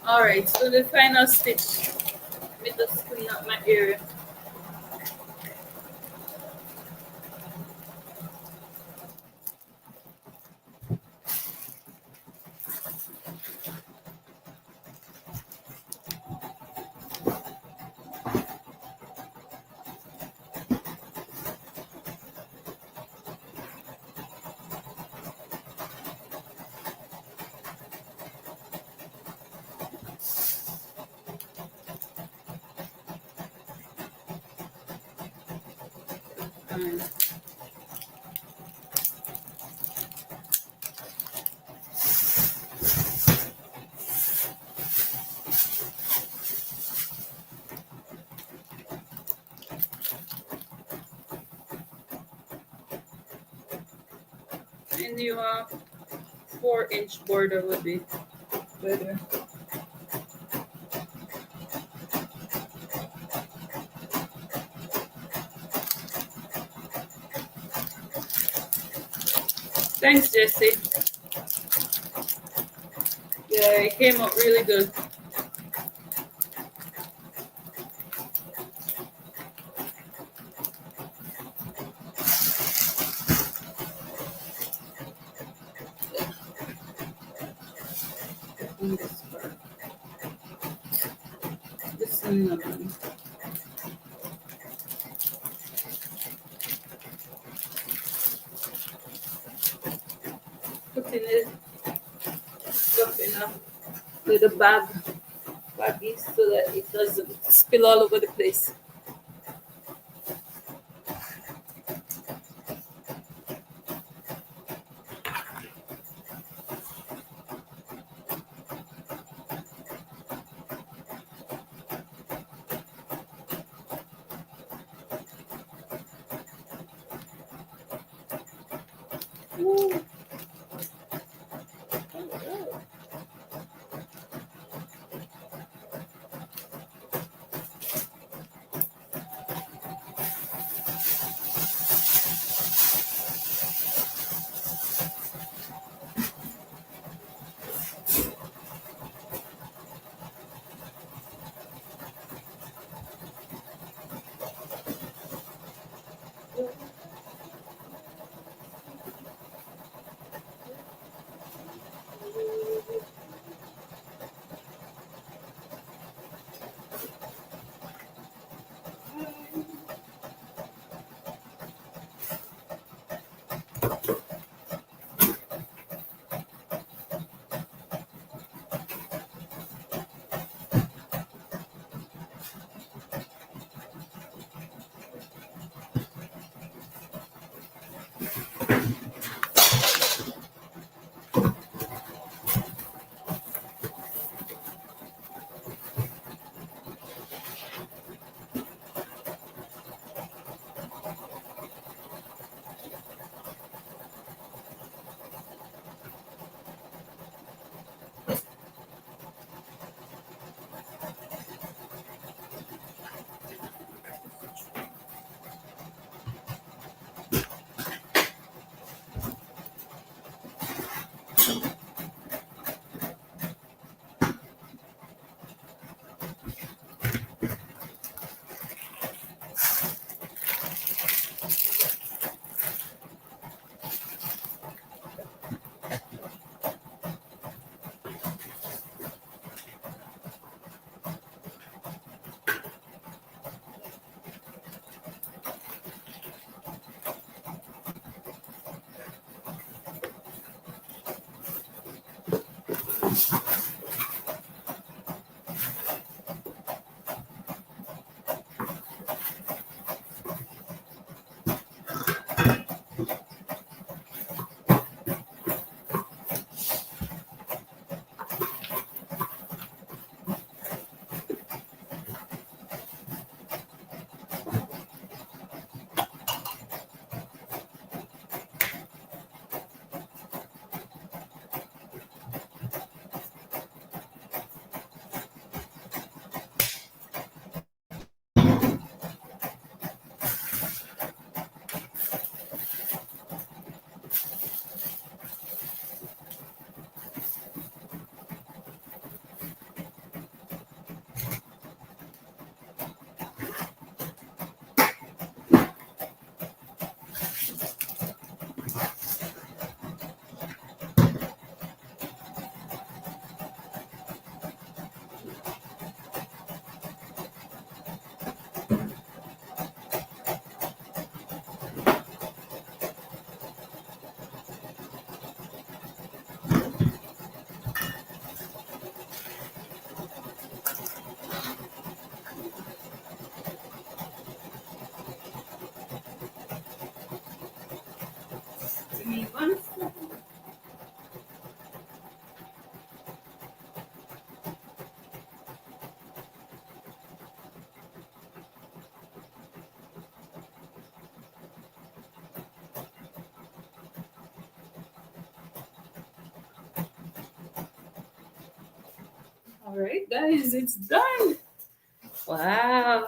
A: All right, so the final stitch. Let me just clean up my area. And your 4-inch border would be better. Thanks, Jesse. Yeah, it came out really good. This part. This another one. in a little baggie so that it doesn't spill all over the place. Woo. Give me 1 second. All right, guys, it's done. Wow,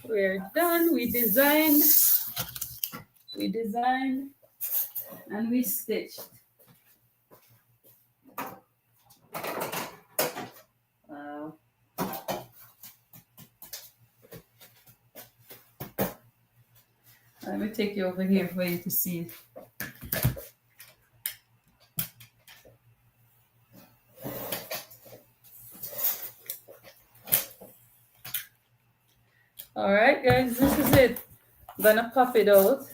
A: we're done. We designed, and we stitched. Wow. Let me take you over here for you to see it. All right, guys, this is it. I'm gonna pop it out.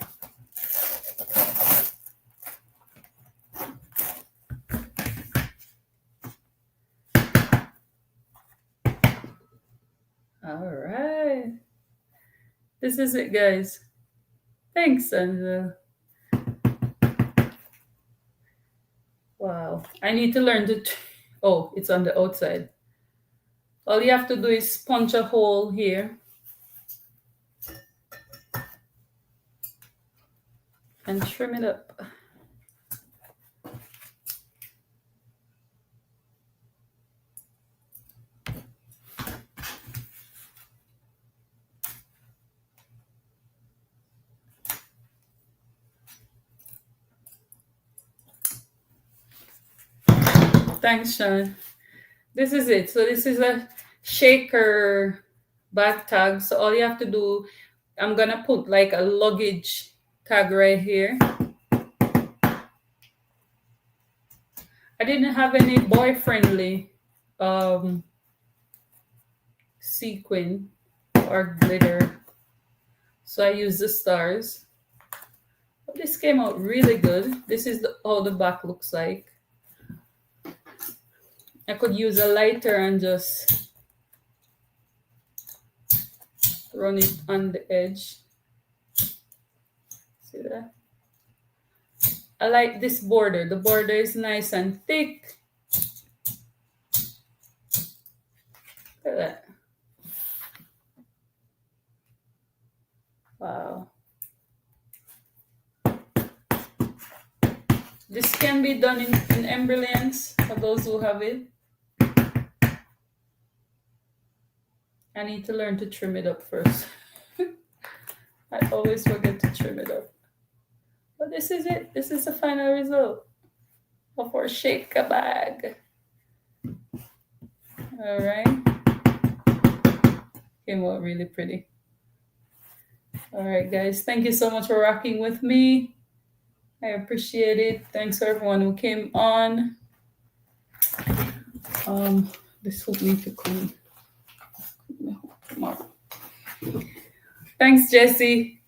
A: This is it, guys. Thanks, and wow. I need to learn to. Oh, it's on the outside. All you have to do is punch a hole here and trim it up. Thanks, Sean. This is it. So this is a shaker back tag. So all you have to do, I'm gonna put like a luggage tag right here. I didn't have any boy-friendly sequin or glitter, so I used the stars. But this came out really good. This is how the back looks like. I could use a lighter and just run it on the edge. See that? I like this border. The border is nice and thick. Look at that. Wow. This can be done in embryons for those who have it. I need to learn to trim it up first. I always forget to trim it up. But this is it. This is the final result of our shaker bag. All right. Came out really pretty. All right, guys. Thank you so much for rocking with me. I appreciate it. Thanks for everyone who came on. This hook need to come tomorrow. Thanks, Jesse.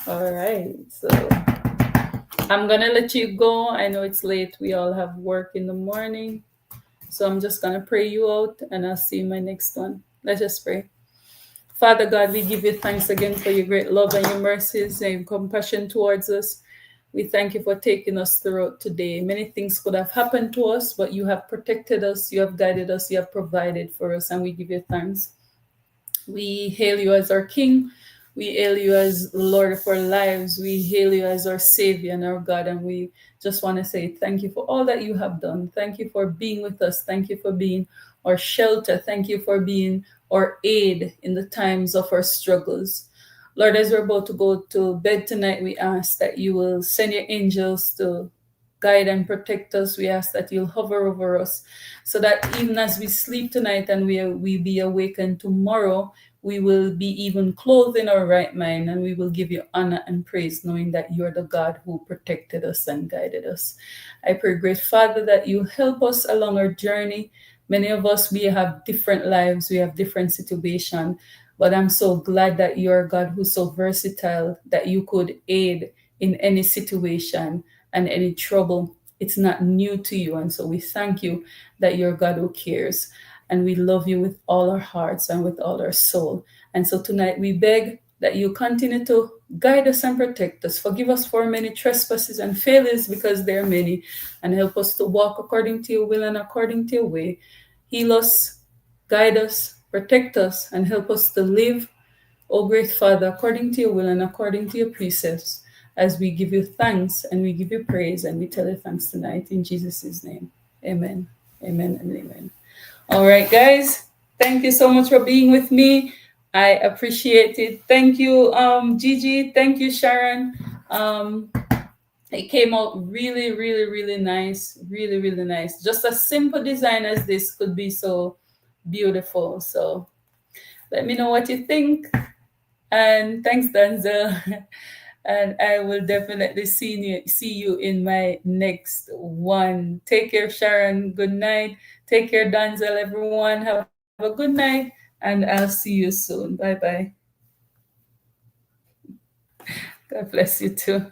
A: All right, so I'm gonna let you go. I know it's late. We all have work in the morning. So I'm just gonna pray you out and I'll see you in my next one. Let's just pray. Father God, we give you thanks again for your great love and your mercies and your compassion towards us. We thank you for taking us throughout today. Many things could have happened to us, but you have protected us, you have guided us, you have provided for us, and we give you thanks. We hail you as our King. We hail you as Lord of our lives. We hail you as our Savior and our God. And we just want to say thank you for all that you have done. Thank you for being with us. Thank you for being our shelter. Thank you for being our aid in the times of our struggles. Lord, as we're about to go to bed tonight, we ask that you will send your angels to guide and protect us. We ask that you'll hover over us so that even as we sleep tonight and we be awakened tomorrow, we will be even clothed in our right mind, and we will give you honor and praise, knowing that you're the God who protected us and guided us. I pray, great Father, that you help us along our journey. Many of us, we have different lives, we have different situations, but I'm so glad that you're a God who's so versatile that you could aid in any situation and any trouble. It's not new to you. And so we thank you that you're God who cares. And we love you with all our hearts and with all our soul. And so tonight we beg that you continue to guide us and protect us. Forgive us for many trespasses and failures, because there are many, and help us to walk according to your will and according to your way. Heal us, guide us, protect us, and help us to live, O great Father, according to your will and according to your precepts, as we give you thanks and we give you praise and we tell you thanks tonight in Jesus' name. Amen. Amen and amen. All right, guys. Thank you so much for being with me. I appreciate it. Thank you, Gigi. Thank you, Sharon. It came out really, really, really nice. Really, really nice. Just a simple design as this could be so beautiful. So let me know what you think. And thanks, Denzel. And I will definitely see you in my next one. Take care, Sharon. Good night. Take care, Denzel, everyone. Have a good night. And I'll see you soon. Bye-bye. God bless you too.